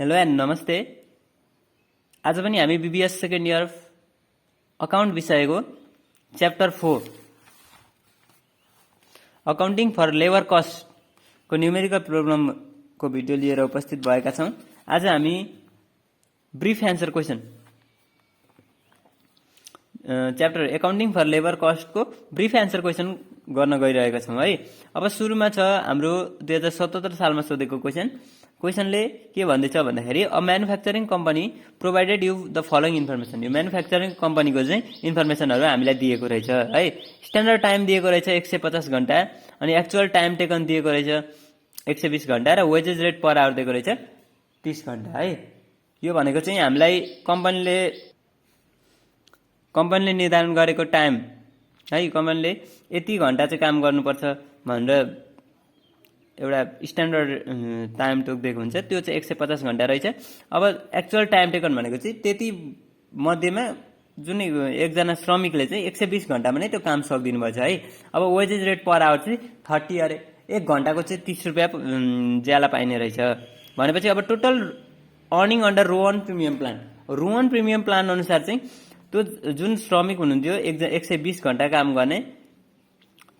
Hello and नमस्ते। आज पनि हामी बीबीएस सेकेन्ड इयर अकाउन्ट विषयको च्याप्टर 4 अकाउन्टिङ फर लेबर कस्टको न्युमेरिकल प्रोब्लमको भिडियो लिएर उपस्थित भएका छौँ। आज हामी brief answer question chapter accounting for labour कस्टको ब्रिफ एन्सर क्वेसन गर्न गइरहेका छौँ है। अब सुरुमा छ हाम्रो 2077 सालमा सोधेको क्वेसनले के भन्दैछ भन्दाखेरि a manufacturing company provided you the following information. यो म्यानुफ्याक्चरिङ कम्पनीको चाहिँ इन्फर्मेसनहरू हामीलाई दिएको रहेछ है। स्ट्यान्डर्ड टाइम दिएको रहेछ 150 घण्टा, अनि एक्चुअल टाइम टेकन दिएको रहेछ 120 घण्टा, र वेजेस रेट पर आवर दिएको रहेछ 30 घण्टा है। यो भनेको चाहिँ हामीलाई कम्पनीले निर्धारण गरेको टाइम है, कम्पनीले यति घण्टा चाहिँ काम गर्नुपर्छ भनेर एउटा स्ट्यान्डर्ड टाइम तोकिदिएको हुन्छ, त्यो चाहिँ 150 घण्टा रहेछ। अब एक्चुअल टाइम टेकन भनेको चाहिँ त्यति मध्येमा जुन एकजना श्रमिकले चाहिँ 120 घण्टामा नै त्यो काम सकिदिनु भएछ है। अब वेजेस रेट पर आवर चाहिँ 30 अरे 1 घण्टाको चाहिँ 30 रुपियाँ ज्याला पाइने रहेछ भनेपछि अब total earning under Rowan premium plan, Rowan premium plan अनुसार चाहिँ त्यो जुन श्रमिक हुनुहुन्थ्यो 120 घण्टा काम गर्ने,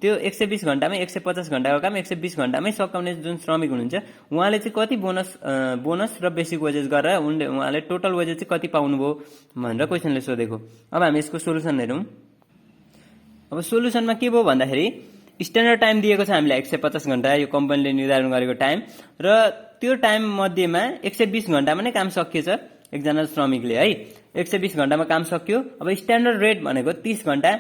त्यो 120 घण्टामै 150 घण्टाको काम 120 घण्टामै सकाउने जुन श्रमिक हुनुहुन्छ उहाँले चाहिँ कति बोनस र बेसिक वेजेस गरेर उहाँले टोटल वेजेस चाहिँ कति पाउनुभयो भनेर क्वेसनले सोधेको। अब हामी यसको सोलुसन हेरौँ। अब सोलुसनमा के भयो भन्दाखेरि स्ट्यान्डर्ड टाइम दिएको छ हामीलाई 150 घण्टा, यो कम्पनीले निर्धारण गरेको टाइम, र त्यो टाइम मध्येमा 120 घण्टामा नै काम सकिएछ एकजना श्रमिकले है। 120 घण्टामा काम सक्यो। अब स्ट्यान्डर्ड रेट भनेको 30 घण्टा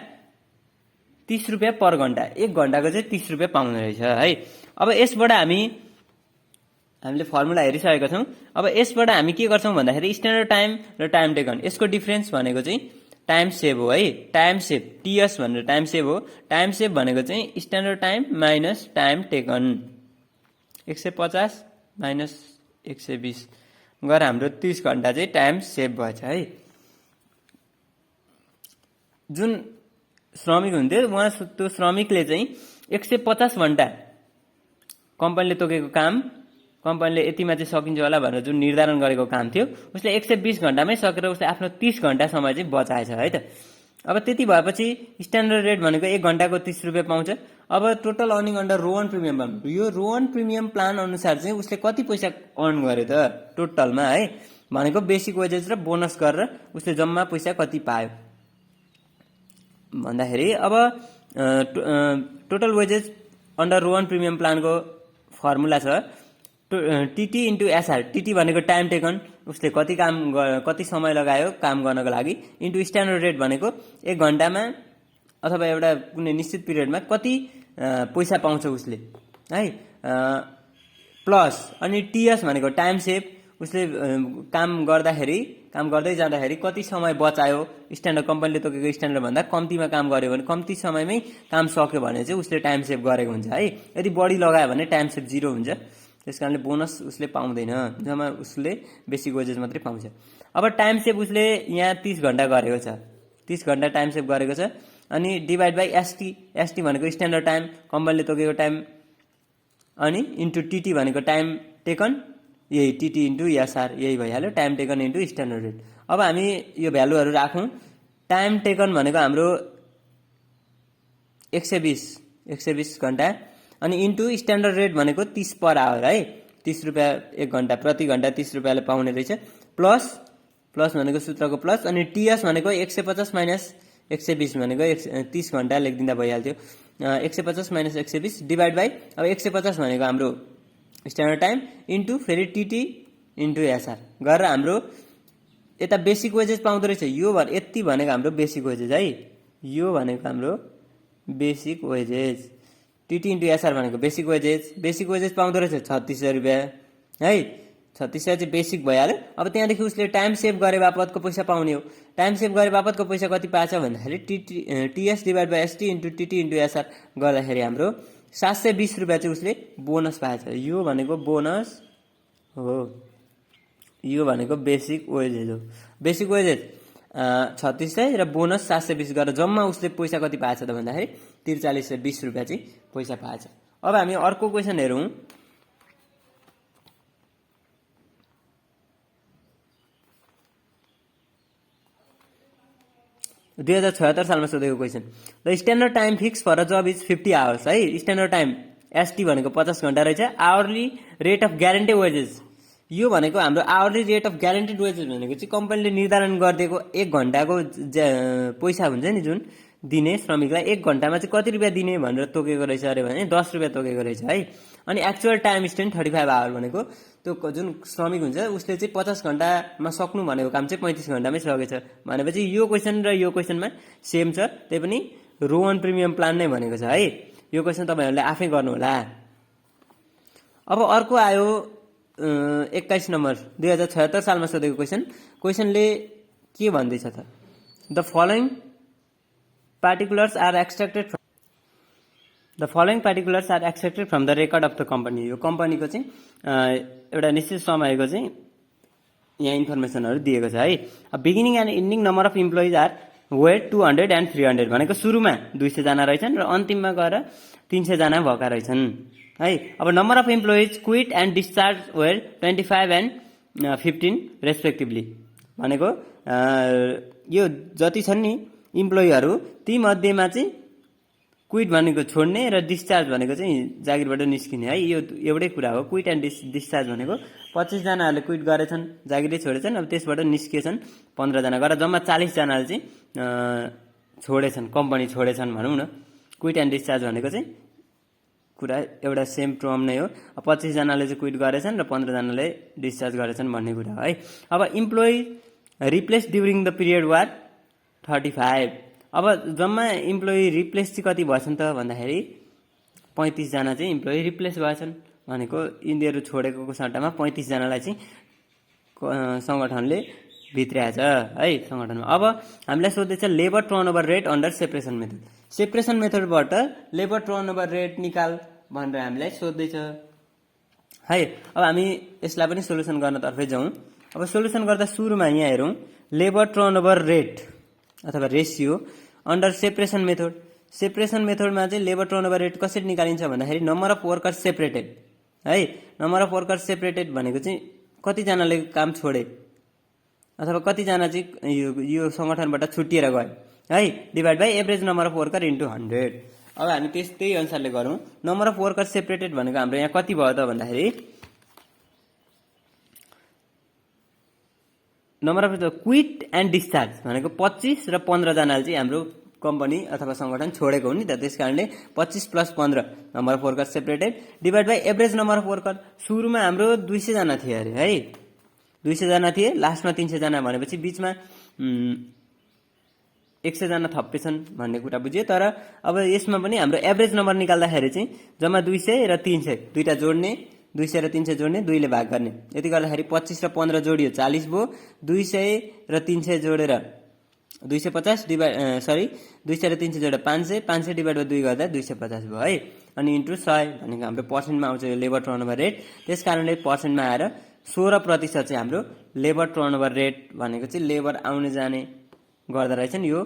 30 रुपियाँ पर घण्टा, 1 घण्टाको चाहिँ 30 रुपियाँ पाउने रहेछ है। अब यसबाट हामीले फर्मुला हेरिसकेका छौँ। अब यसबाट हामी के गर्छौँ भन्दाखेरि स्ट्यान्डर्ड टाइम र टाइम टेकन यसको डिफरेन्स भनेको चाहिँ टाइम सेभ हो है। टाइम सेभ टिएस भनेर टाइम सेभ हो। टाइम सेभ भनेको चाहिँ standard time minus time taken, 150 minus 120 गरेर हाम्रो 30 घण्टा चाहिँ टाइम सेभ भएछ है। जुन श्रमिक हुन्थ्यो उहाँ त्यो श्रमिकले चाहिँ 150 घण्टा कम्पनीले तोकेको काम, कम्पनीले यतिमा चाहिँ सकिन्छ होला भनेर जुन निर्धारण गरेको काम थियो उसले 120 घण्टामै सकेर उसले आफ्नो 30 घण्टा समय चाहिँ बचाएछ है त। अब त्यति भएपछि स्ट्यान्डर्ड रेट भनेको 1 घण्टाको 30 रुपियाँ पाउँछ। अब total earning under Rowan premium plan, यो रोअन प्रिमियम प्लान अनुसार चाहिँ उसले कति पैसा अर्न गर्यो त टोटलमा है भनेको बेसिक वेजेस र बोनस गरेर उसले जम्मा पैसा कति पायो भन्दाखेरि अब total wages under Rowan premium प्लानको फर्मुला छ टिटी इन्टु एसआर। टिटी भनेको टाइम टेकन, उसले कति समय लगायो काम गर्नको लागि, इन्टु स्ट्यान्डर्ड रेट भनेको 1 घण्टामा अथवा एउटा कुनै निश्चित पिरियडमा कति पैसा पाउँछ उसले है, प्लस अनि टिएस भनेको टाइम सेभ, उसले काम गर्दै जाँदाखेरि कति समय बचायो, स्ट्यान्डर्ड कम्पनीले तोकेको स्ट्यान्डर्ड भन्दा कम्तीमा काम गर्यो भने कम्ती समयमै काम सक्यो भने चाहिँ उसले टाइम सेभ गरेको हुन्छ है। यदि बढी लगायो भने टाइम सेभ 0 हुन्छ, त्यस कारणले बोनस उसले पाउँदैन, जम्मा उसले बेसिक वेजेस मात्रै पाउँछ। अब टाइम सेभ उसले यहाँ 30 घण्टा गरेको छ, 30 घण्टा टाइम सेभ गरेको छ, अनि डिभाइड बाई एसटी भनेको स्ट्यान्डर्ड टाइम कम्पनीले तोकेको टाइम, अनि इन्टु टिटी भनेको टाइम टेकन, यही टिटी इन्टु एसआर यही भइहाल्यो, time taken into standard rate. अब हामी यो भ्यालुहरू राखौँ। टाइम टेकन भनेको हाम्रो 120 घण्टा, अनि इन्टु स्ट्यान्डर्ड रेट भनेको 30 पर आवर है, 30 रुपियाँ 1 घण्टा, प्रति घण्टा 30 रुपियाँले पाउने रहेछ, प्लस भनेको सूत्रको प्लस, अनि टिएस भनेको 150 माइनस 120 भनेको 30 घण्टा लेखिदिँदा भइहाल्थ्यो, 150 माइनस 120 डिभाइड बाई अब 150 भनेको हाम्रो स्ट्यान्डर्ड टाइम इन्टु फेरि टिटी इन्टु एसआर गरेर हाम्रो यता बेसिक वेजेस पाउँदो रहेछ। यो यति भनेको हाम्रो बेसिक वेजेस है, यो भनेको हाम्रो basic wages, TT into SR भनेको बेसिक वेजेस पाउँदो रहेछ 3600 रुपियाँ है। 3600 चाहिँ बेसिक भइहाल्यो। अब त्यहाँदेखि उसले टाइम सेभ गरे बापतको पैसा पाउने हो। टाइम सेभ गरे बापतको पैसा कति पाएछ भन्दाखेरि TS divide by ST into TT into SR गर्दाखेरि हाम्रो 720 रुपियाँ चाहिँ उसले बोनस पाएछ। यो भनेको बोनस हो, यो भनेको बेसिक वेजेस हो। बेसिक वेजेस 3600 र बोनस 720 गरेर जम्मा उसले पैसा कति पाएछ त भन्दाखेरि 4320 रुपियाँ चाहिँ पैसा पाएछ। अब हामी अर्को क्वेसन हेरौँ। 2076 सालमा सोधेको question. The standard time fix for a job is 50 hours है। स्ट्यान्डर्ड टाइम एसटी भनेको 50 घण्टा रहेछ। Hourly rate of guaranteed wages, यो भनेको हाम्रो hourly rate of guaranteed wages भनेको चाहिँ कम्पनीले निर्धारण गरिदिएको 1 घण्टाको पैसा हुन्छ नि जुन दिने श्रमिकलाई 1 घण्टामा चाहिँ कति रुपियाँ दिने भनेर तोकेको रहेछ अरे भने 10 रुपियाँ तोकेको रहेछ है। अनि एक्चुअल टाइम स्पेन्ड 35 आवर भनेको त्यो जुन श्रमिक हुन्छ उसले चाहिँ 50 घण्टामा सक्नु भनेको काम चाहिँ 35 घण्टामै सकेछ भनेपछि यो क्वेसन र यो क्वेसनमा सेम छ। त्यही पनि रो 1 प्रिमियम प्लान नै भनेको छ है। यो क्वेसन तपाईँहरूले आफै गर्नु होला। अब अर्को आयो 21 नम्बर 2076 सालमा सोधेको क्वेसन। क्वेसनले के भन्दैछ त, the following particulars are extracted from the record of the company. यो कम्पनीको चाहिँ एउटा निश्चित समयको चाहिँ यहाँ इन्फर्मेसनहरू दिएको छ है। Beginning and ending number of employees are wait 200 and 300 भनेको सुरुमा 200 जना रहेछन् र अन्तिममा गएर 300 जना भएका रहेछन् है। अब number of employees quit and discharge were 25 and 15 respectively भनेको यो जति छन् नि इम्प्लोइहरू ती मध्येमा चाहिँ क्विट भनेको छोड्ने र डिस्चार्ज भनेको चाहिँ जागिरबाट निस्किने है। यो एउटै कुरा हो। क्विट एन्ड डिस्चार्ज भनेको 25 जनाहरूले क्विट गरेछन्, जागिरै छोडेछन्, अब त्यसबाट निस्किएछन् 15 जना गरेर जम्मा 40 जनाले चाहिँ छोडेछन्, कम्पनी छोडेछन् भनौँ न। क्विट एन्ड डिस्चार्ज भनेको चाहिँ कुरा एउटा सेम टर्म नै हो। 25 जनाले चाहिँ क्विट गरेछन् र 15 जनाले डिस्चार्ज गरेछन् भन्ने कुरा हो है। अब employee replace during the period were 35। अब जम्मा इम्प्लोइ रिप्लेस चाहिँ कति भएछन् त भन्दाखेरि 35 जना चाहिँ इम्प्लोइ रिप्लेस भएछन् भनेको यिनीहरू छोडेको सट्टामा 35 जनालाई चाहिँ सङ्गठनले भित्र्याएछ है सङ्गठनमा। अब हामीलाई सोध्दैछ labour turnover rate under separation method. Separation मेथडबाट लेबर टर्नओभर रेट निकाल भनेर हामीलाई सोध्दैछ है। अब हामी यसलाई पनि सोल्युसन गर्नतर्फै जाउँ। अब सोल्युसन गर्दा सुरुमा यहाँ हेरौँ लेबर टर्नओभर रेट अथवा ratio under separation method. Separation मेथडमा चाहिँ लेबर टर्नओभर रेट कसरी निकालिन्छ भन्दाखेरि नम्बर अफ वर्कर्स सेपरेटेड है। नम्बर अफ वर्कर्स सेपरेटेड भनेको चाहिँ कतिजनाले काम छोडे अथवा कतिजना चाहिँ यो सङ्गठनबाट छुट्टिएर गए है, divide by average number of worker into 100। अब हामी त्यही अनुसारले गरौँ। नम्बर अफ वर्कर सेपरेटेड भनेको हाम्रो यहाँ कति भयो त भन्दाखेरि number of quit and discharge भनेको 25 र 15 जनाले चाहिँ हाम्रो कम्पनी अथवा सङ्गठन छोडेको हो नि त। त्यस कारणले 25 + 15 number of worker separated divide by average number of worker. सुरुमा हाम्रो 200 जना थिए अरे है, 200 जना थिए, लास्टमा 300 जना भनेपछि बिचमा 100 जना थप्पेछन् भन्ने कुरा बुझ्यो। तर अब यसमा पनि हाम्रो एभरेज नम्बर निकाल्दाखेरि चाहिँ जम्मा 200 र 300 दुईटा जोड्ने, 200 र 300 जोड्ने, 2 ले भाग गर्ने। यति गर्दाखेरि 25 र 15 जोडियो 40 भयो। 200 र 300 जोडेर 250 200 र 300 जोडेर 500, 500 डिभाइड बाई 2 गर्दा 250 भयो है। अनि इन्टु 100 भनेको हाम्रो पर्सेन्टमा आउँछ यो लेबर टर्नओभर रेट। त्यस कारणले पर्सेन्टमा आएर 16% चाहिँ हाम्रो लेबर टर्नओभर रेट भनेको चाहिँ लेबर आउने जाने गर्दा रहेछन्। यो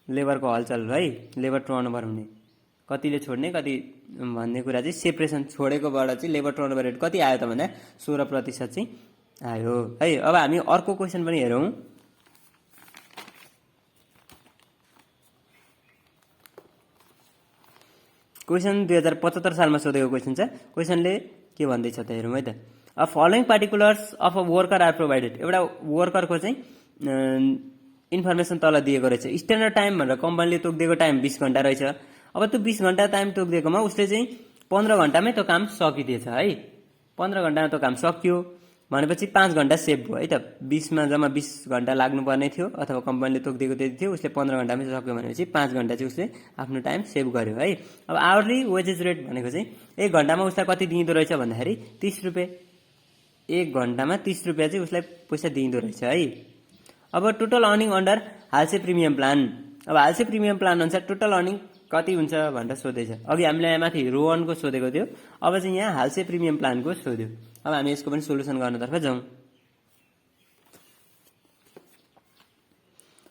लेबरको हलचल है, लेबर टर्नओभर हुने, कतिले छोड्ने कति भन्ने कुरा चाहिँ सेपरेसन छोडेकोबाट चाहिँ लेबर टर्नओभर रेट कति आयो त भन्दा 16% चाहिँ आयो है। अब हामी अर्को क्वेसन पनि हेरौँ। क्वेसन 2075 सालमा सोधेको क्वेसन छ। क्वेसनले के भन्दैछ त हेरौँ है त। अब following particulars of a worker are provided. एउटा वर्करको चाहिँ इन्फर्मेसन तल दिएको रहेछ। स्ट्यान्डर्ड टाइम भनेर कम्पनीले तोकिदिएको टाइम 20 घण्टा रहेछ। अब त्यो 20 घण्टा टाइम तोकिदिएकोमा उसले चाहिँ 15 घण्टामै त्यो काम सकिदिएछ है। 15 घण्टामा त्यो काम सकियो भनेपछि 5 घण्टा सेभ भयो है त। 20मा जम्मा 20 घण्टा लाग्नुपर्ने थियो अथवा कम्पनीले तोकिदिएको त्यति थियो, उसले 15 घण्टामै सक्यो भनेपछि 5 घण्टा चाहिँ उसले आफ्नो टाइम सेभ गर्यो है। अब आवरली वेजेस रेट भनेको चाहिँ 1 घण्टामा उसलाई कति दिँदो रहेछ भन्दाखेरि 30 रुपियाँ। 1 घण्टामा 30 रुपियाँ चाहिँ उसलाई पैसा दिँदो रहेछ है। अब total earning under Halsey premium plan. अब हालसे प्रिमियम प्लान अनुसार टोटल अर्निङ कति हुन्छ भनेर सोधेछ। अघि हामीले यहाँ माथि रो 1 को सोधेको थियो, अब चाहिँ यहाँ हालसे प्रिमियम प्लानको सोध्यो। अब हामी यसको पनि सोल्युसन गर्नतर्फ जाउँ।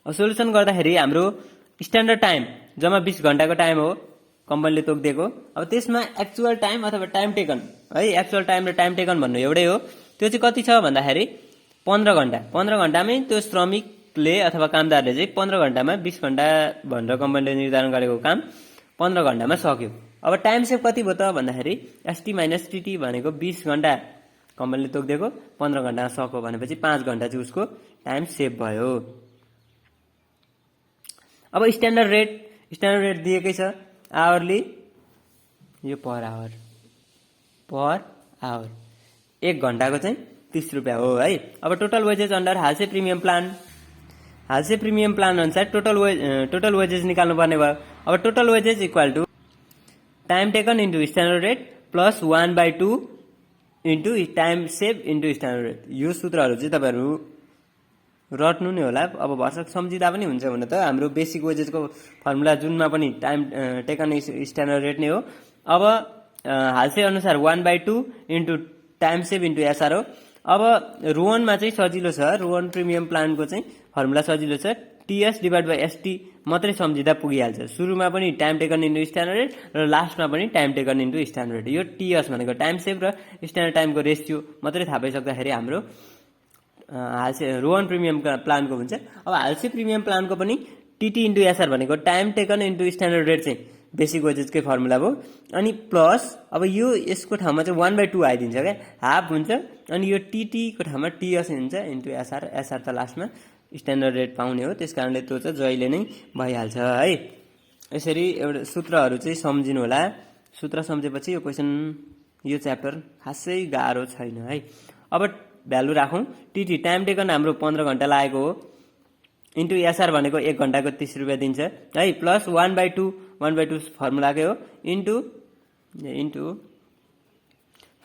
अब सोल्युसन गर्दाखेरि हाम्रो स्ट्यान्डर्ड टाइम जम्मा 20 घण्टाको टाइम हो कम्पनीले तोकिदिएको। अब त्यसमा एक्चुअल टाइम अथवा टाइम टेकन है, एक्चुअल टाइम र टाइम टेकन भन्नु एउटै हो। त्यो चाहिँ कति छ भन्दाखेरि 15 घण्टा। 15 घण्टामै त्यो श्रमिक मालिकले अथवा कामदारले चाहिँ 15 घण्टामा 20 घण्टा भनेर कम्पनीले निर्धारण गरेको काम 15 घण्टामा सक्यो। अब टाइम सेभ कति भयो त भन्दाखेरि एसटी माइनस टिटी भनेको 20 घण्टा कम्पनीले तोकिदिएको 15 घण्टामा सक्यो भनेपछि 5 घण्टा चाहिँ उसको टाइम सेभ भयो। अब स्ट्यान्डर्ड रेट दिएकै छ आवरली, यो पर आवर 1 घण्टाको चाहिँ 30 रुपियाँ हो है। अब total wages under Halsey premium plan अनुसार टोटल वेजेस निकाल्नु पर्ने भयो। अब total wages equal to time taken into standard rate plus 1/2 into time save into standard rate. यो सूत्रहरू चाहिँ तपाईँहरू रट्नु नै होला। अब भर्सक सम्झिँदा पनि हुन्छ भने त हाम्रो बेसिक वेजेसको फर्मुला जुनमा पनि टाइम टेकन स्ट्यान्डर्ड रेट नै हो। अब हालसे अनुसार 1/2 into time save into SR हो। अब रोवनमा चाहिँ सजिलो छ, रोवन प्रिमियम प्लानको चाहिँ फर्मुला सजिलो छ, टीएस डिभाइड बाई एसटी मात्रै सम्झिँदा पुगिहाल्छ। सुरुमा पनि time taken into standard rate र लास्टमा पनि time taken into standard rate. यो टीएस भनेको टाइम सेभ र स्ट्यान्डर्ड टाइमको रेसियो मात्रै थाहा पाइसक्दाखेरि हाम्रो हालसे रोवन प्रिमियम प्लानको हुन्छ। अब हालसे प्रिमियम प्लानको पनि टीटी इन्टु एसआर भनेको time taken into standard rate चाहिँ बेसिक वेजेसकै फर्मुला भयो। अनि प्लस अब यो यसको ठाउँमा चाहिँ 1/2 आइदिन्छ क्या, हाफ हुन्छ। अनि यो टीटीको ठाउँमा टीएस हुन्छ इन्टु एसआर त लास्टमा स्ट्यान्डर्ड रेट पाउने हो, त्यस कारणले त्यो चाहिँ जहिले नै भइहाल्छ है। यसरी एउटा सूत्रहरू चाहिँ सम्झिनु होला। सूत्र सम्झेपछि यो क्वेसन यो च्याप्टर खासै गाह्रो छैन है। अब भ्यालु राखौँ, टीटी टाइम टेकन हाम्रो 15 घण्टा लागेको हो इन्टु एसआर भनेको 1 घण्टाको 30 रुपियाँ दिन्छ है, प्लस 1/2 फर्मुलाकै हो इन्टु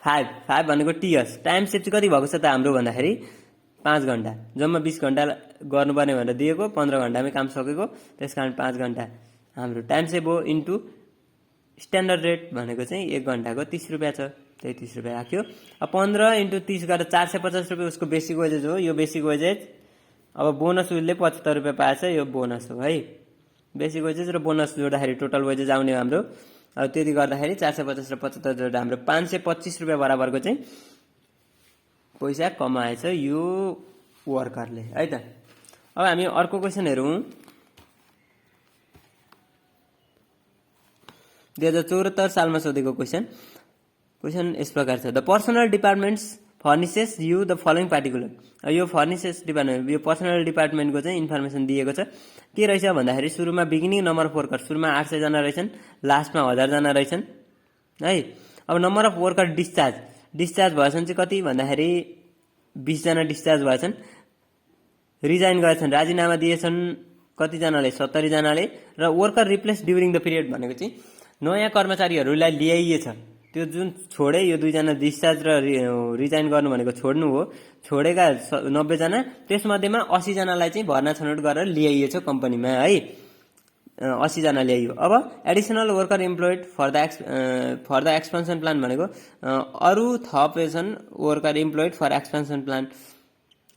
5 भनेको टीएस। टाइम सेभ चाहिँ कति भएको छ त हाम्रो भन्दाखेरि 5 घण्टा, जम्मा 20 घण्टा गर्नुपर्ने भनेर दिएको, 15 घण्टामै काम सकेको, त्यस कारण 5 घण्टा हाम्रो टाइम सेभ हो इन्टु स्ट्यान्डर्ड रेट भनेको चाहिँ 1 घण्टाको 30 रुपियाँ छ, त्यही 30 रुपियाँ राख्यो। अब 15 इन्टु 30 गरेर 450 रुपियाँ उसको बेसिक वेजेस हो। यो बेसिक वेजेस अब बोनस उसले 75 रुपियाँ पाएछ, यो बोनस हो है। बेसिक वेजेस र बोनस जोड्दाखेरि टोटल वेजेस आउने हाम्रो। अब त्यति गर्दाखेरि 450 र 75 जोड्दा हाम्रो 525 रुपियाँ बराबरको चाहिँ पैसा कमाएछ यो वर्करले है त। अब हामी अर्को क्वेसन हेरौँ। 2074 सालमा सोधेको क्वेसन यस प्रकार छ। The personal departments furnishes you the following particular. यो फर्निसेस डिपार्टमेन्ट, यो पर्सनल डिपार्टमेन्टको चाहिँ इन्फर्मेसन दिएको छ। के रहेछ भन्दाखेरि सुरुमा बिगिनिङ नम्बर अफ वर्कर, सुरुमा 800 जना रहेछन्, लास्टमा 1000 जना रहेछन् है। अब नम्बर अफ वर्कर डिस्चार्ज भएछन् चाहिँ कति भन्दाखेरि 20 जना डिस्चार्ज भएछन्। रिजाइन गरेछन्, राजीनामा दिएछन् कतिजनाले 70 जनाले। र worker replace during the period भनेको चाहिँ नयाँ कर्मचारीहरूलाई ल्याइएछ। त्यो जुन छोडे, यो 2 जना डिस्चार्ज र रिजाइन गर्नु भनेको छोड्नु हो, छोडेका 90 जना, त्यसमध्येमा 80 जनालाई चाहिँ भर्ना छनौट गरेर ल्याइएछ कम्पनीमा है, 80 जना ल्याइयो। अब additional worker employed for the expansion plan भनेको अरू थपेछन् worker employed for expansion plan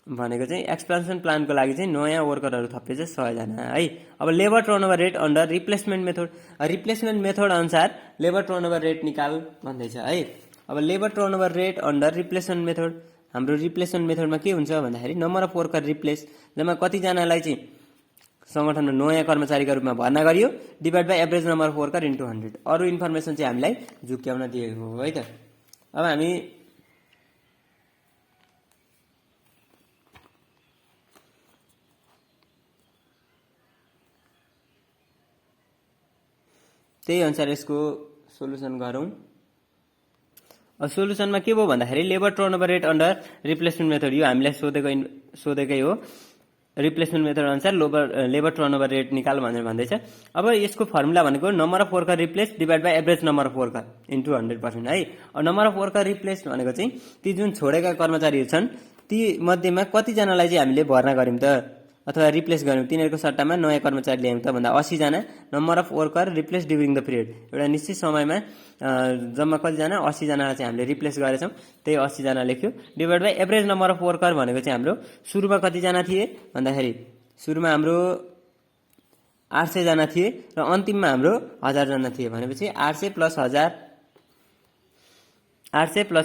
भनेको चाहिँ एक्सपेन्सन प्लानको लागि चाहिँ नयाँ वर्करहरू थपेछ 100 जना है। अब labour turnover rate under replacement method अनुसार लेबर टर्नओभर रेट निकाल भन्दैछ है। अब labour turnover rate under replacement method, हाम्रो रिप्लेसमेन्ट मेथडमा के हुन्छ भन्दाखेरि नम्बर अफ वर्कर रिप्लेस, जम्मा कतिजनालाई चाहिँ सङ्गठनमा नयाँ कर्मचारीका रूपमा भर्ना गरियो, divide by average number of worker into 100। अरू इन्फर्मेसन चाहिँ हामीलाई झुक्क्याउन दिएको हो है त। अब हामी त्यही अनुसार यसको सोलुसन गरौँ। अब सोलुसनमा के भयो भन्दाखेरि labour turnover rate under replacement method, यो हामीलाई सोधेकै हो। रिप्लेसमेन्ट मेथड अनुसार लेबर टर्नओभर रेट निकाल भनेर भन्दैछ। अब यसको फर्मुला भनेको number of worker replace divide by average number of worker into 100% है। अब नम्बर अफ वर्कर रिप्लेस भनेको चाहिँ ती जुन छोडेका कर्मचारीहरू छन् ती मध्येमा कतिजनालाई चाहिँ हामीले भर्ना गऱ्यौँ त अथवा रिप्लेस गऱ्यौँ, तिनीहरूको सट्टामा नयाँ कर्मचारी ल्यायौँ त भन्दा 80 जना number of worker replace during the period. एउटा निश्चित समयमा जम्मा कतिजना 80 जनालाई चाहिँ हामीले रिप्लेस गरेछौँ, त्यही 80 जना लेख्यो। Divide by average number of worker भनेको चाहिँ हाम्रो सुरुमा कतिजना थिए भन्दाखेरि सुरुमा हाम्रो 800 जना थिए र अन्तिममा हाम्रो 1000 जना थिए भनेपछि 800 प्लस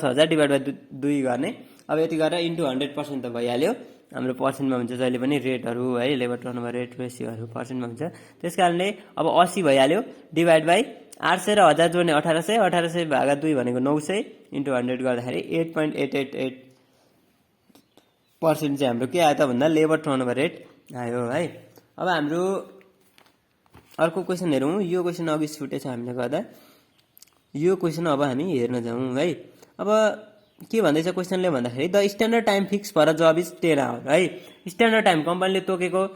1000 डिभाइड बाई 2 गर्ने। अब यति गरेर इन्टु 100% त भइहाल्यो। हाम्रो पर्सेन्टमा हुन्छ जहिले पनि रेटहरू है, लेबर टर्नओभर रेट रेसियोहरू पर्सेन्टमा हुन्छ। त्यस कारणले अब 80 भइहाल्यो डिभाइड बाई 800 र 1000 जोड्ने 1800, 1800 भागा 2 भनेको 900 इन्टु 100 गर्दाखेरि 8.888% चाहिँ हाम्रो के आयो त भन्दा लेबर टर्नओभर रेट आयो है। अब हाम्रो अर्को क्वेसन हेरौँ। यो क्वेसन अघि छुटेछ हामीले गर्दा, यो क्वेसन अब हामी हेर्न जाउँ है। अब के भन्दैछ क्वेसनले भन्दाखेरि the standard time fix for a job is 10 hour है। स्ट्यान्डर्ड टाइम कम्पनीले तोकेको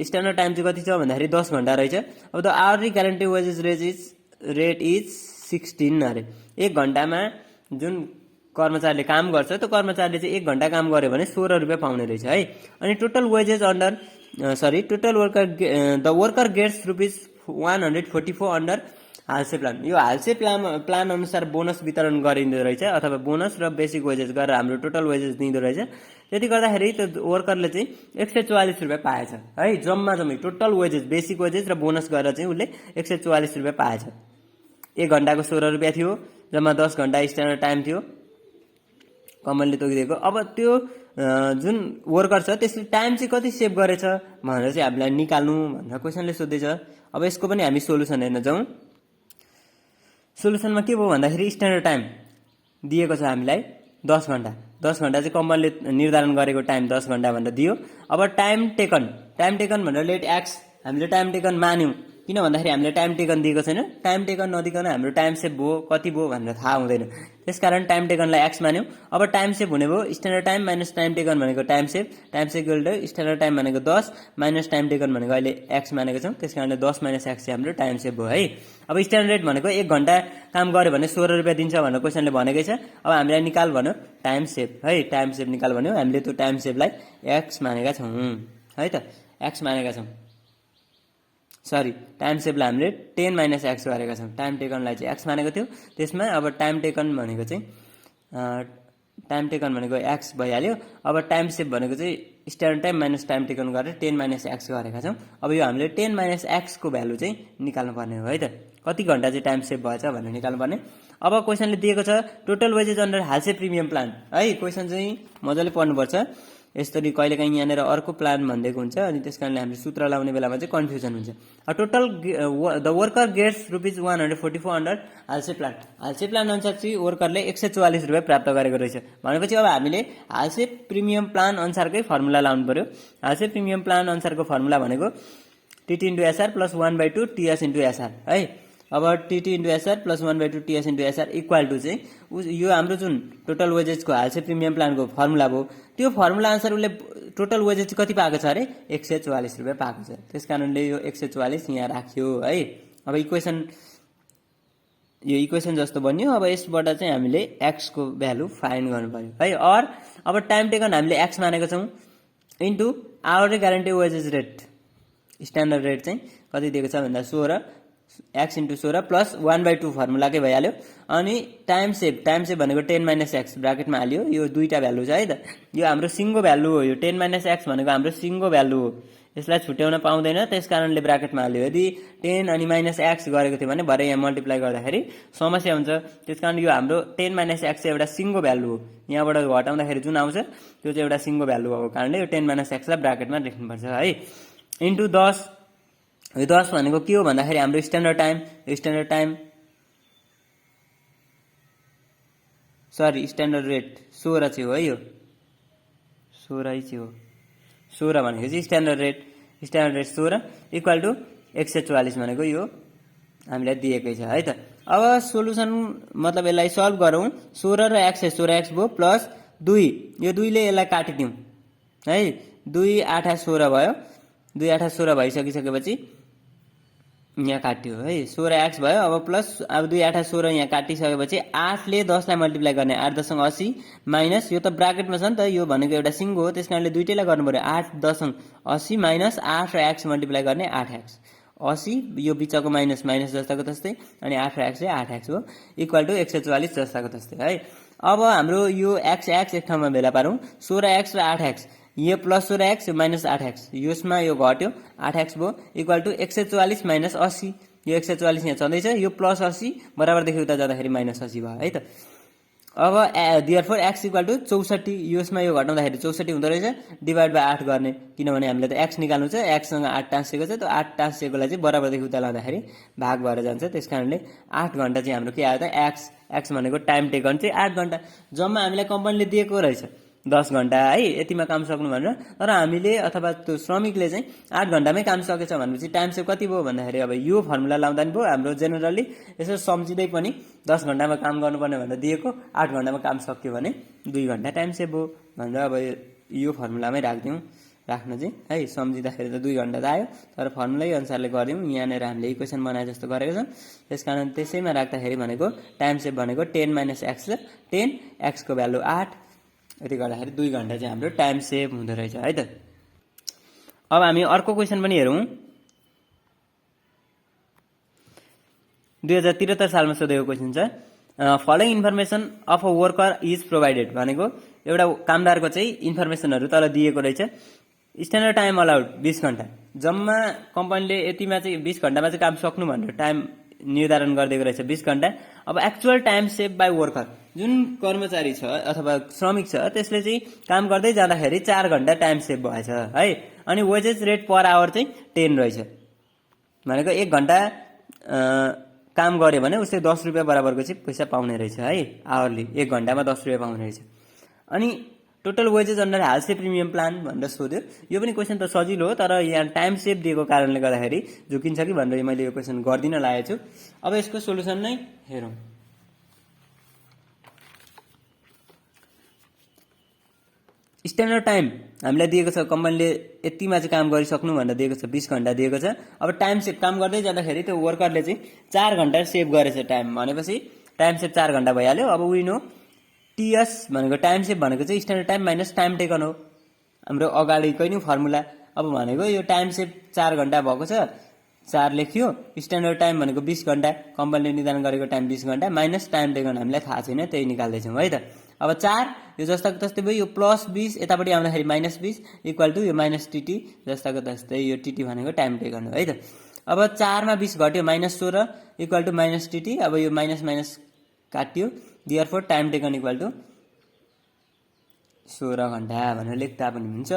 स्ट्यान्डर्ड टाइम चाहिँ कति छ भन्दाखेरि 10 घन्टा रहेछ। अब the hourly guarantee wages rate is 16 अरे। 1 घन्टामा जुन कर्मचारीले काम गर्छ त्यो कर्मचारीले चाहिँ 1 घन्टा काम गर्यो भने 16 रुपियाँ पाउने रहेछ है। अनि total wages under the worker gets rupees 144 under Halsey plan. यो हालसे प्लान अनुसार बोनस वितरण गरिँदो रहेछ, अथवा बोनस र बेसिक वेजेस गरेर हाम्रो टोटल वेजेस दिँदो रहेछ। त्यति गर्दाखेरि त्यो वर्करले चाहिँ 144 रुपियाँ पाएछ है। जम्मै टोटल वेजेस, बेसिक वेजेस र बोनस गरेर चाहिँ उसले 144 रुपियाँ पाएछ। 1 घन्टाको 16 रुपियाँ थियो, जम्मा 10 घन्टा स्ट्यान्डर्ड टाइम थियो कम्पनीले तोकिदिएको। अब त्यो जुन वर्कर छ त्यसले टाइम चाहिँ कति सेभ गरेछ भनेर चाहिँ हामीलाई निकाल्नु भनेर क्वेसनले सोध्दैछ। अब यसको पनि हामी सोलुसन हेर्न जाउँ। सोलुसनमा के भयो भन्दाखेरि स्ट्यान्डर्ड टाइम दिएको छ हामीलाई 10 घन्टा। 10 घन्टा चाहिँ कम्पनीले निर्धारण गरेको टाइम 10 घन्टा भनेर दियो। अब टाइम टेकन भनेर लेट एक्स हामीले टाइम टेकन मान्यौँ, किन भन्दाखेरि हामीले टाइम टेकन दिएको छैन। टाइम टेकन नदिकन हाम्रो टाइम सेभ भयो कति भयो भनेर थाहा हुँदैन, त्यसकारण टाइम टेकनलाई एक्स मान्यौँ। अब टाइम सेभ हुने भयो standard time minus time taken भनेको time save equal to standard time भनेको 10 माइनस टाइम टेकन भनेको अहिले एक्स मानेको छौँ, त्यस कारणले 10 माइनस एक्स चाहिँ हाम्रो टाइम सेभ भयो है। अब स्ट्यान्डर्ड रेट भनेको 1 घन्टा काम गर्यो भने 16 रुपियाँ दिन्छ भनेर क्वेसनले भनेकै छ। अब हामीलाई निकाल भन्यो टाइम सेभ है, टाइम सेभ निकाल भन्यो। हामीले त्यो टाइम सेभलाई एक्स मानेका छौँ है त, एक्स मानेका छौँ। सरी, टाइम सेभलाई हामीले 10 माइनस एक्स गरेका छौँ। टाइम टेकनलाई चाहिँ एक्स मानेको थियो, त्यसमा अब टाइम टेकन भनेको एक्स भइहाल्यो। अब टाइम सेभ भनेको चाहिँ standard time minus time taken गरेर 10 माइनस एक्स गरेका छौँ। अब यो हामीले 10 माइनस एक्सको भ्यालु चाहिँ निकाल्नु पर्ने हो है त, कति घन्टा चाहिँ टाइम सेभ भएछ भनेर निकाल्नु पर्ने। अब क्वेसनले दिएको छ total wages under Halsey premium plan है। क्वेसन चाहिँ मजाले पढ्नुपर्छ, यसरी कहिलेकाहीँ यहाँनिर अर्को प्लान भनिदिएको हुन्छ, अनि त्यस कारणले हामीले सूत्र लाउने बेलामा चाहिँ कन्फ्युजन हुन्छ। Total the worker gets rupees 144 under Halsey plan. Halsey plan अनुसार चाहिँ वर्करले 144 रुपियाँ प्राप्त गरेको रहेछ भनेपछि अब हामीले हालसे प्रिमियम प्लान अनुसारकै फर्मुला लाउनु पर्यो। हालसे प्रिमियम प्लान अनुसारको फर्मुला भनेको TT into SR plus 1/2 TS into SR है। अब TT into SR plus 1/2 TS into SR equal to चाहिँ यो हाम्रो जुन टोटल वेजेसको हालसे प्रिमियम प्लानको फर्मुला भयो, त्यो फर्मुला अनुसार उसले टोटल वेजेस चाहिँ कति पाएको छ अरे 144 रुपियाँ पाएको छ। त्यस कारणले यो 144 यहाँ राख्यो है। अब यो इक्वेसन जस्तो बन्यो। अब यसबाट चाहिँ हामीले एक्सको भ्यालु फाइन्ड गर्नु पर्यो है। और अब टाइम टेकन हामीले एक्स मानेको छौँ into hourly guarantee wages rate, standard rate चाहिँ कति दिएको छ भन्दा 16 एक्स इन्टु 16 प्लस 1/2 फर्मुलाकै भइहाल्यो। अनि टाइम सेभ भनेको 10 माइनस एक्स ब्राकेटमा हाल्यो। यो दुईवटा भ्यालु छ है त, यो हाम्रो सिङ्गो भ्यालु हो। यो 10 माइनस एक्स भनेको हाम्रो सिङ्गो भ्यालु हो, यसलाई छुट्याउन पाउँदैन, त्यस कारणले ब्राकेटमा हाल्यो। यदि 10 अनि माइनस एक्स गरेको थियो भने भरे यहाँ मल्टिप्लाई गर्दाखेरि समस्या हुन्छ। त्यस कारण यो हाम्रो 10 माइनस एक्स चाहिँ एउटा सिङ्गो भ्यालु हो, यहाँबाट घटाउँदाखेरि जुन आउँछ त्यो चाहिँ एउटा सिङ्गो भ्यालु भएको कारणले यो 10 माइनस एक्सलाई ब्राकेटमा लेख्नुपर्छ है। इन्टु 10, यो 10 भनेको के हो भन्दाखेरि हाम्रो स्ट्यान्डर्ड टाइम रेट 16 चाहिँ हो है। यो 16 चाहिँ हो, 16 भनेको चाहिँ स्ट्यान्डर्ड रेट 16 इक्वल टु 144 भनेको यो हामीलाई दिएकै छ है त। अब सोलुसन मतलब यसलाई सल्भ गरौँ। 16 र एक्स 16 एक्स भयो प्लस 2, यो 2 ले यसलाई काटिदिउँ है। 2 8 16 भयो, 2 8 16 भइसकिसकेपछि यहाँ काट्यो है, 16 एक्स भयो। अब प्लस अब 2 8 16 यहाँ काटिसकेपछि 8 ले 10 लाई मल्टिप्लाई गर्ने 8.80 माइनस यो त ब्राकेटमा छ नि त, यो भनेको एउटा सिङ्गो हो, त्यस कारणले दुईटैलाई गर्नु पर्यो। 8.80 माइनस 8 र एक्स मल्टिप्लाई गर्ने 8x 80, यो बिचको माइनस जस्ताको तस्तै, अनि 8 र एक्स चाहिँ 8x हो इक्वल टु 144 जस्ताको तस्तै है। अब हाम्रो यो एक्स एक ठाउँमा भेला पारौँ। 16x र 8x, यो प्लस 16x माइनस 8x, यसमा यो घट्यो 8x भयो इक्वल टु 144 माइनस 80। यो 144 यहाँ छँदैछ, यो प्लस 80 बराबरदेखि उता जाँदाखेरि माइनस 80 भयो है त। अब देयरफोर x इक्वल टु 64 यसमा यो घटाउँदाखेरि 64 हुँदो रहेछ डिभाइड बाई 8 गर्ने किनभने हामीले त x निकाल्नु छ x सँग 8 टाँसिएको छ त्यो 8 टाँसिएकोलाई चाहिँ बराबरदेखि उता लाँदाखेरि भाग भएर जान्छ त्यसकारणले 8 घण्टा चाहिँ हाम्रो के आयो त x भनेको टाइम टेकन चाहिँ 8 घण्टा जम्मा हामीलाई कम्पनीले दिएको रहेछ 10 घण्टा है यतिमा काम सक्नु भनेर तर हामीले अथवा त्यो श्रमिकले चाहिँ 8 घण्टामै काम सकेछ भनेपछि टाइम सेभ कति भयो भन्दाखेरि अब यो फर्मुला लाउँदा नि भयो हाम्रो जेनरली यसो सम्झिँदै पनि 10 घण्टामा काम गर्नुपर्ने भनेर दिएको 8 घण्टामा काम सक्यो भने 2 घण्टा टाइम सेभ भयो भनेर अब यो फर्मुलामै राख्दिउँ राख्न चाहिँ है सम्झिँदाखेरि त 2 घण्टा त आयो तर फर्मुलै अनुसारले गर्यौँ यहाँनिर हामीले इक्वेसन बनाए जस्तो गरेको छौँ त्यसकारण त्यसैमा राख्दाखेरि भनेको टाइम सेभ भनेको 10 - x 10 x को भ्यालु 8 यति गर्दाखेरि 2 घण्टा चाहिँ हाम्रो टाइम सेभ हुँदो रहेछ है त। अब हामी अर्को क्वेसन पनि हेरौँ 2073 सालमा सोधेको क्वेसन छ following information of a worker is provided भनेको एउटा कामदारको चाहिँ इन्फर्मेसनहरू तल दिएको रहेछ स्ट्यान्डर्ड टाइम अलाउड 20 घण्टा जम्मा कम्पनीले यतिमा चाहिँ 20 घण्टामा चाहिँ काम सक्नु भनेर टाइम निर्धारण गरिदिएको रहेछ 20 घण्टा अब actual time save by worker जुन कर्मचारी छ अथवा श्रमिक छ त्यसले चाहिँ काम गर्दै जाँदाखेरि 4 घण्टा टाइम सेभ भएछ है अनि वेजेस रेट पर आवर चाहिँ 10 रहेछ भनेको 1 घण्टा काम गर्यो भने उसले 10 रुपियाँ बराबरको चाहिँ पैसा पाउने रहेछ है आवरली 1 घण्टामा 10 रुपियाँ पाउने रहेछ अनि total wages under Halsey premium plan भनेर सोध्यो यो पनि क्वेसन त सजिलो हो तर यहाँ टाइम सेभ दिएको कारणले गर्दाखेरि झुकिन्छ कि भनेर मैले यो क्वेसन गर्दिन लागेको छु अब यसको सोलुसन नै हेरौँ स्ट्यान्डर्ड टाइम हामीलाई दिएको छ कम्पनीले यतिमा चाहिँ काम गरिसक्नु भनेर दिएको छ 20 घण्टा दिएको छ अब टाइम सेभ काम गर्दै जाँदाखेरि त्यो वर्करले चाहिँ 4 घण्टा सेभ गरेछ टाइम भनेपछि टाइम सेभ 4 घण्टा भइहाल्यो अब वी नो टीएस भनेको टाइम सेभ भनेको चाहिँ standard time minus time taken हो हाम्रो अगाडिकै नै फर्मुला अब भनेको यो टाइम सेभ 4 घण्टा भएको छ 4 लेखियो स्ट्यान्डर्ड टाइम भनेको 20 घण्टा कम्पनीले निर्धारण गरेको टाइम 20 घण्टा माइनस टाइम टेकन हामीलाई थाहा छैन त्यही निकाल्दैछौँ है त अब 4 यो जस्ताको तस्तै भयो यो प्लस 20 यतापट्टि आउँदाखेरि माइनस 20 इक्वल टु यो माइनस टीटी जस्ताको तस्तै यो टीटी भनेको टाइम टेकन हो है त अब 4 मा 20 घट्यो minus 16 equal to minus TT अब यो माइनस माइनस काट्यो therefore time taken equal to 16 घण्टा भनेर लेख्दा पनि हुन्छ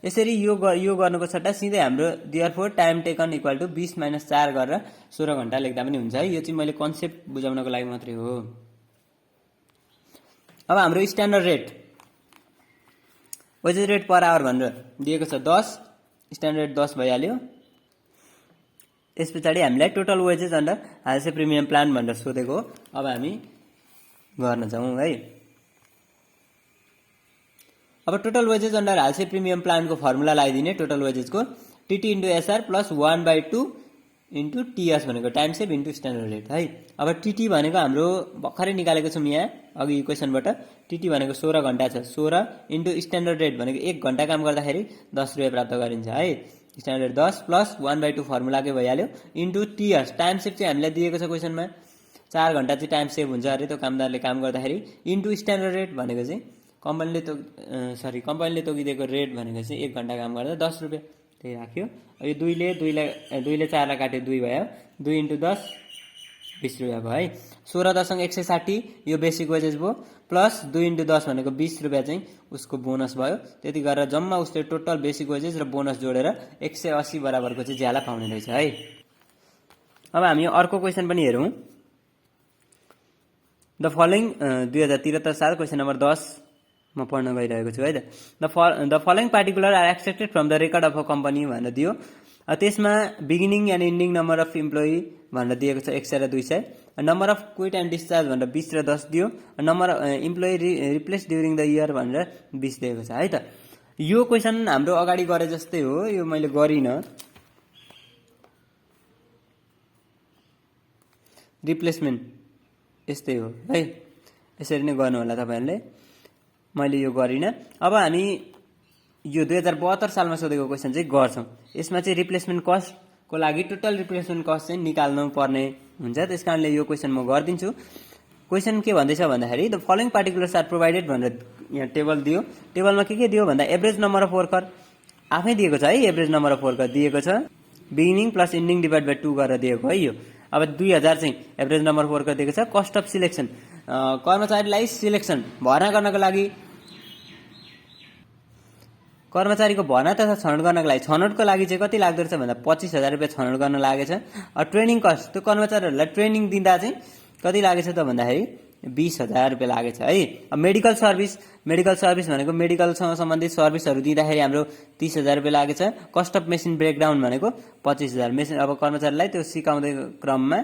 यसरी यो गर्नुको सट्टा सिधै हाम्रो therefore time taken equal to 20 - 4 गरेर 16 घण्टा लेख्दा पनि हुन्छ है यो चाहिँ मैले कन्सेप्ट बुझाउनको लागि मात्रै हो अब हाम्रो standard rate wages rate per hour भनेर दिएको छ 10 स्ट्यान्डर्ड रेट 10 भइहाल्यो त्यस पछाडि हामीलाई total wages under Halsey premium plan भनेर सोधेको हो अब हामी गर्न जाउँ है अब total wages under Halsey premium प्लानको फर्मुला लगाइदिने टोटल वेजेसको TT into SR plus 1/2 into TS भनेको time save into standard rate है अब टीटी भनेको हाम्रो भर्खरै निकालेको छौँ यहाँ अघि इक्वेसनबाट टीटी भनेको 16 घण्टा छ 16 इन्टु स्ट्यान्डर्ड रेट भनेको 1 घण्टा काम गर्दाखेरि 10 रुपियाँ प्राप्त गरिन्छ है स्ट्यान्डर्ड 10 प्लस 1/2 फर्मुलाकै भइहाल्यो इन्टु टीएस टाइम सेभ चाहिँ हामीलाई दिएको छ क्वेसनमा 4 घण्टा चाहिँ टाइम सेभ हुन्छ अरे त्यो कामदारले काम गर्दाखेरि इन्टु स्ट्यान्डर्ड रेट भनेको चाहिँ कम्पनीले तोकिदिएको रेट भनेको चाहिँ 1 घण्टा काम गर्दा 10 रुपियाँ त्यही राख्यो यो 2ले 4 लाई काट्यो 2 भयो 2 इन्टु 10 20 रुपियाँ भयो है 16.160 यो बेसिक वेजेस भयो प्लस 2 इन्टु 10 भनेको 20 रुपियाँ चाहिँ उसको बोनस भयो त्यति गरेर जम्मा उसले टोटल बेसिक वेजेस र बोनस जोडेर 180 बराबरको चाहिँ ज्याला पाउने रहेछ है अब हामी अर्को क्वेसन पनि हेरौँ द फलोइङ 2073 साल क्वेसन नम्बर 10 म पढ्न गइरहेको छु है त the following particular are extracted from the record of a company भनेर दियो त्यसमा beginning and ending number of employee भनेर दिएको छ 100 र 200 number of quit and discharge भनेर 20 र 10 दियो number employee replace during the year भनेर 20 दिएको छ है त यो क्वेसन हाम्रो अगाडि गरे जस्तै हो यो मैले गरिनँ रिप्लेसमेन्ट यस्तै हो है यसरी नै गर्नु होला तपाईहरुले मैले यो गरिनँ अब हामी यो 2072 सालमा सोधेको क्वेसन चाहिँ गर्छौं यसमा चाहिँ रिप्लेसमेन्ट कस्टको लागि टोटल रिप्लेसमेन्ट कस्ट चाहिँ निकाल्नु पर्ने हुन्छ त्यसकारणले यो क्वेसन म गर्दिन्छु क्वेसन के भन्दैछ भन्दाखेरि the following particulars are provided भनेर यहाँ टेबल दियो टेबलमा के दियो भन्दा एभरेज नम्बर अफ वर्कर आफै दिएको छ है एभरेज नम्बर अफ वर्कर दिएको छ beginning plus ending divide by 2 गरेर दिएको है यो अब 2000 चाहिँ एभरेज नम्बर अफ वर्कर दिएको छ कस्ट अफ सिलेक्सन कर्मचारीलाई सिलेक्सन भर्ना गर्नको लागि कर्मचारीको भर्ना तथा छनौट गर्नको लागि छनौटको लागि चाहिँ कति लाग्दो रहेछ भन्दा 25,000 रुपियाँ छनौट गर्न लागेछ। ट्रेनिङ कस्ट त्यो कर्मचारीहरूलाई ट्रेनिङ दिँदा चाहिँ कति लागेछ त भन्दाखेरि 20,000 रुपियाँ लागेछ है। मेडिकल सर्भिस भनेको मेडिकलसँग सम्बन्धित सर्भिसहरू दिँदाखेरि हाम्रो 30,000 रुपियाँ लागेछ। कस्ट अफ मेसिन ब्रेकडाउन भनेको 25,000। मेसिन अब कर्मचारीलाई त्यो सिकाउँदै क्रममा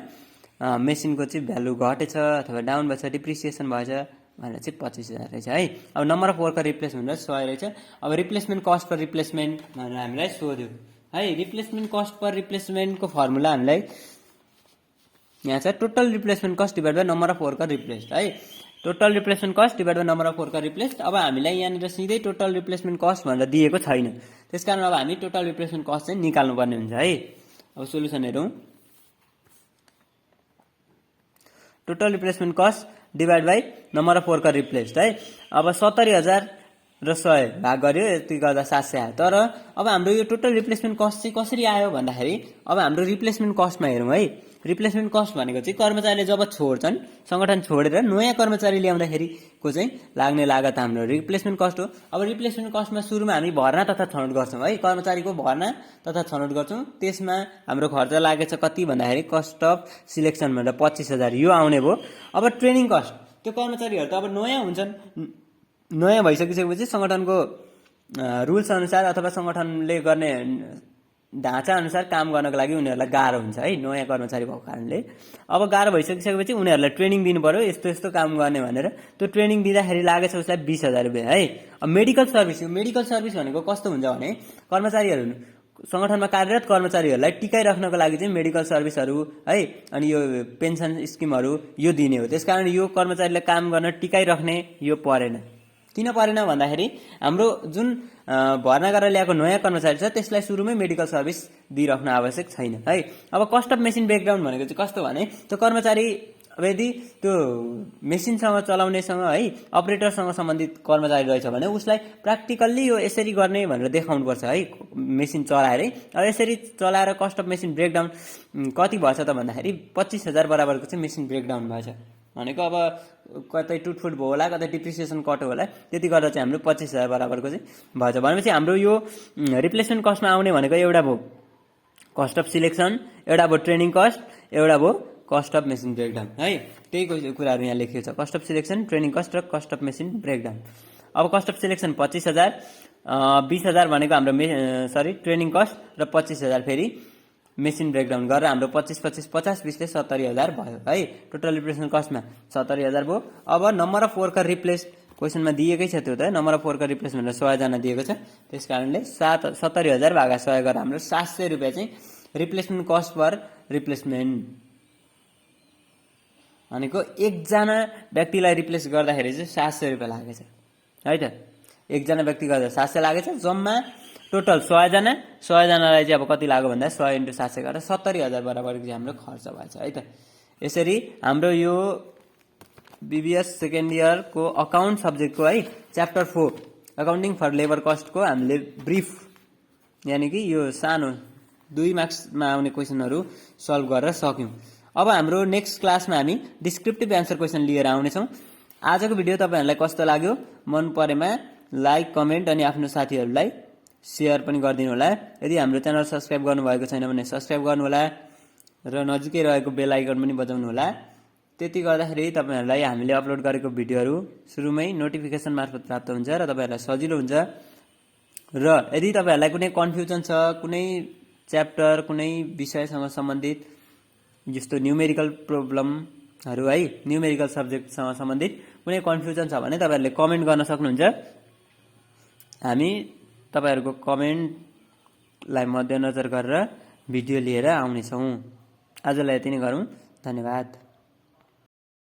मेसिनको चाहिँ भ्यालु घटेछ अथवा डाउन भएछ डिप्रिसिएसन भएछ भनेर चाहिँ 25,000 रहेछ है। अब नम्बर अफ वर्कर रिप्लेस भनेर 100 रहेछ। अब रिप्लेसमेन्ट कस्ट पर रिप्लेसमेन्ट भनेर हामीलाई सोध्यो है। रिप्लेसमेन्ट कस्ट पर रिप्लेसमेन्टको फर्मुला हामीलाई यहाँ छ total replacement cost divide by number of worker replaced है। Total replacement cost divide by number of worker replaced. अब हामीलाई यहाँनिर सिधै टोटल रिप्लेसमेन्ट कस्ट भनेर दिएको छैन, त्यसकारण अब हामी टोटल रिप्लेसमेन्ट कस्ट चाहिँ निकाल्नुपर्ने हुन्छ है। अब सोलुसन हेरौँ। Total replacement cost divide by number of worker replaced है। अब 70,000 र 100 भाग गर्यो, यति गर्दा 700 आयो। तर अब हाम्रो यो टोटल रिप्लेसमेन्ट कस्ट चाहिँ कसरी आयो भन्दाखेरि अब हाम्रो रिप्लेसमेन्ट कस्टमा हेरौँ है। रिप्लेसमेन्ट कस्ट भनेको चाहिँ कर्मचारीले जब छोड्छन्, सङ्गठन छोडेर नयाँ कर्मचारी ल्याउँदाखेरिको चाहिँ लाग्ने लागत हाम्रो रिप्लेसमेन्ट कस्ट हो। अब रिप्लेसमेन्ट कस्टमा सुरुमा हामी भर्ना तथा छनौट गर्छौँ है। कर्मचारीको भर्ना तथा छनौट गर्छौँ, त्यसमा हाम्रो खर्च लागेछ कति भन्दाखेरि कस्ट अफ सिलेक्सन भनेर 25,000 यो आउने भयो। अब ट्रेनिङ कस्ट, त्यो कर्मचारीहरू त अब नयाँ हुन्छन्, नयाँ भइसकिसकेपछि सङ्गठनको रुल्स अनुसार अथवा सङ्गठनले गर्ने ढाँचा अनुसार काम गर्नको लागि उनीहरूलाई गाह्रो हुन्छ है, नयाँ कर्मचारी भएको कारणले। अब गाह्रो भइसकिसकेपछि उनीहरूलाई ट्रेनिङ दिनु पर्यो, यस्तो यस्तो काम गर्ने भनेर। त्यो ट्रेनिङ दिँदाखेरि लागेछ उसलाई 20,000 रुपियाँ है। अब मेडिकल सर्भिस, यो मेडिकल सर्भिस भनेको कस्तो हुन्छ भने कर्मचारीहरू सङ्गठनमा कार्यरत कर्मचारीहरूलाई टिकाइराख्नको लागि चाहिँ मेडिकल सर्भिसहरू है, अनि यो पेन्सन स्किमहरू यो दिने हो। त्यसकारण यो कर्मचारीलाई काम गर्न टिकाइराख्ने यो परेन। किन परेन भन्दाखेरि हाम्रो जुन भर्ना गरेर ल्याएको नयाँ कर्मचारी छ त्यसलाई सुरुमै मेडिकल सर्भिस दिइराख्न आवश्यक छैन है। अब कस्ट अफ मेसिन ब्रेकडाउन भनेको चाहिँ कस्तो भने त्यो कर्मचारी अब यदि त्यो मेसिनसँग चलाउनेसँग है अपरेटरसँग सम्बन्धित कर्मचारी रहेछ भने उसलाई प्र्याक्टिकल्ली यो यसरी गर्ने भनेर देखाउनुपर्छ है, मेसिन चलाएरै। अब यसरी चलाएर कस्ट अफ मेसिन ब्रेकडाउन कति भएछ त भन्दाखेरि 25,000 बराबरको चाहिँ मेसिन ब्रेकडाउन भएछ भनेको। अब कतै टुटफुट भयो होला, कतै डिप्रिसिएसन कट्यो होला, त्यति गर्दा चाहिँ हाम्रो 25,000 बराबरको चाहिँ भएछ। भनेपछि हाम्रो यो रिप्लेसमेन्ट कस्टमा आउने भनेको एउटा भयो कस्ट अफ सिलेक्सन, एउटा भयो ट्रेनिङ कस्ट, एउटा भयो कस्ट अफ मेसिन ब्रेकडाउन है। त्यही कुराहरू यहाँ लेखिएको छ, cost of selection, training cost र कस्ट अफ मेसिन ब्रेकडाउन। अब कस्ट अफ सिलेक्सन 25,000, 20,000 भनेको हाम्रो ट्रेनिङ कस्ट र 25,000 फेरि मेसिन ब्रेकडाउन गरेर हाम्रो 25, 25, 50, 20ले 70,000 भयो है। टोटल रिप्लेसमेन्ट कस्टमा 70,000 भयो। अब नम्बर अफ वर्कर रिप्लेस क्वेसनमा दिएकै छ, त्यो त नम्बर अफ वर्कर रिप्लेस भनेर 100 जना दिएको छ, त्यस कारणले 70,000 भागा 100 गरेर हाम्रो 700 रुपियाँ चाहिँ रिप्लेसमेन्ट कस्ट पर रिप्लेसमेन्ट भनेको एकजना व्यक्तिलाई रिप्लेस गर्दाखेरि चाहिँ 700 रुपियाँ लागेछ है त। एकजना व्यक्ति गर्दा 700 लागेछ। जम्मा टोटल 100 जनालाई चाहिँ अब कति लाग्यो भन्दा 100 × 700 गरेर 70,000 बराबरको चाहिँ हाम्रो खर्च भएछ है त। यसरी हाम्रो यो बीबीएस सेकेन्ड इयरको अकाउन्ट सब्जेक्टको है च्याप्टर 4 अकाउन्टिङ फर लेबर कस्टको हामीले ब्रिफ यानि कि यो सानो 2 मार्क्समा आउने क्वेसनहरू सल्भ गरेर सक्यौँ। अब हाम्रो नेक्स्ट क्लासमा हामी डिस्क्रिप्टिभ एन्सर क्वेसन लिएर आउनेछौँ। आजको भिडियो तपाईँहरूलाई कस्तो लाग्यो, मन परेमा लाइक, कमेन्ट अनि आफ्नो साथीहरूलाई सेयर पनि गरिदिनु होला। यदि हाम्रो च्यानल सब्सक्राइब गर्नुभएको छैन भने सब्सक्राइब गर्नुहोला र नजिकै रहेको बेल आइकन पनि बजाउनु होला। त्यति गर्दाखेरि तपाईँहरूलाई हामीले अपलोड गरेको भिडियोहरू सुरुमै नोटिफिकेसन मार्फत प्राप्त हुन्छ र तपाईँहरूलाई सजिलो हुन्छ। र यदि तपाईँहरूलाई कुनै कन्फ्युजन छ, कुनै च्याप्टर, कुनै विषयसँग सम्बन्धित जस्तो न्युमेरिकल प्रब्लमहरू है, न्युमेरिकल सब्जेक्टसँग सम्बन्धित कुनै कन्फ्युजन छ भने तपाईँहरूले कमेन्ट गर्न सक्नुहुन्छ। हामी तपाईँहरूको कमेन्टलाई मध्यनजर गरेर भिडियो लिएर आउनेछौँ। आजलाई यति नै गरौँ। धन्यवाद।